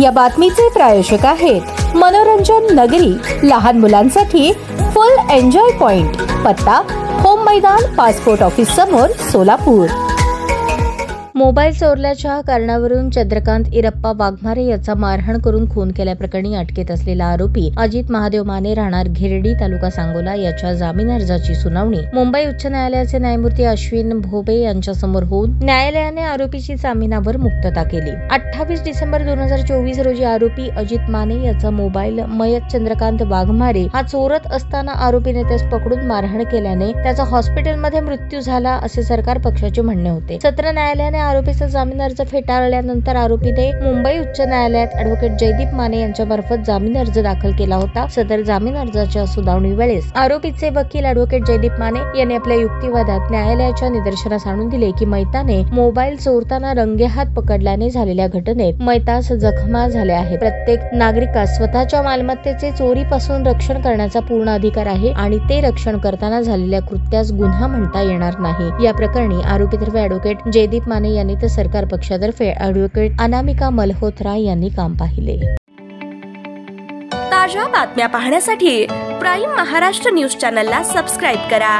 या बातमीचे प्रायोजक आहेत मनोरंजन नगरी, लहान मुलांसाठी फुल एन्जॉय पॉइंट, पत्ता होम मैदान, पासपोर्ट ऑफिस समोर, सोलापूर. मोबाईल चोरल्याच्या कारणावरून चंद्रकांत इरप्पा वाघमारे याचा मारहाण करून खून केल्याप्रकरणी अटकेत असलेला आरोपी अजित महादेव माने राहणार घेरडी, तालुका सांगोला याच्या जामीन अर्जाची सुनावणी मुंबई उच्च न्यायालयाचे न्यायमूर्ती अश्विन भोबे यांच्यासमोर होऊन न्यायालयाने आरोपीची जामिनावर मुक्तता केली. 28 डिसेंबर 2024 रोजी आरोपी अजित माने याचा मोबाईल मयत चंद्रकांत वाघमारे हा चोरत असताना आरोपीने त्यास पकडून मारहाण केल्याने त्याचा हॉस्पिटलमध्ये मृत्यू झाला असे सरकार पक्षाचे म्हणणे होते. सत्र न्यायालयाने आरोपीचा जामीन अर्ज फेटाळल्यानंतर आरोपीने मुंबई उच्च न्यायालयात ॲडव्होकेट जयदीप माने यांच्या मार्फत जामीन अर्ज दाखल केला होता. सदर जामीन अर्जाच्या सुनावणी वेळेस आरोपीचे वकील ॲडव्होकेट जयदीप माने यांनी आपल्या युक्तिवादात न्यायालयाच्या निदर्शनास आणून दिले की मैताने मोबाईल चोरताना रंगेहात पकडल्याने झालेल्या घटनेत मैतास जखमा झाल्या आहे. प्रत्येक नागरिकास स्वतःच्या मालमत्तेचे चोरीपासून रक्षण करण्याचा पूर्ण अधिकार आहे आणि ते रक्षण करताना झालेल्या कृत्यास गुन्हा म्हणता येणार नाही. या प्रकरणी आरोपीतर्फे ॲडव्होकेट जयदीप माने यांनी तर सरकार पक्षातर्फे ॲडव्होकेट अनामिका मल्होत्रा यांनी काम पाहिले. ताज्या बातम्या पाहण्यासाठी प्राईम महाराष्ट्र न्यूज चॅनलला सबस्क्राईब करा.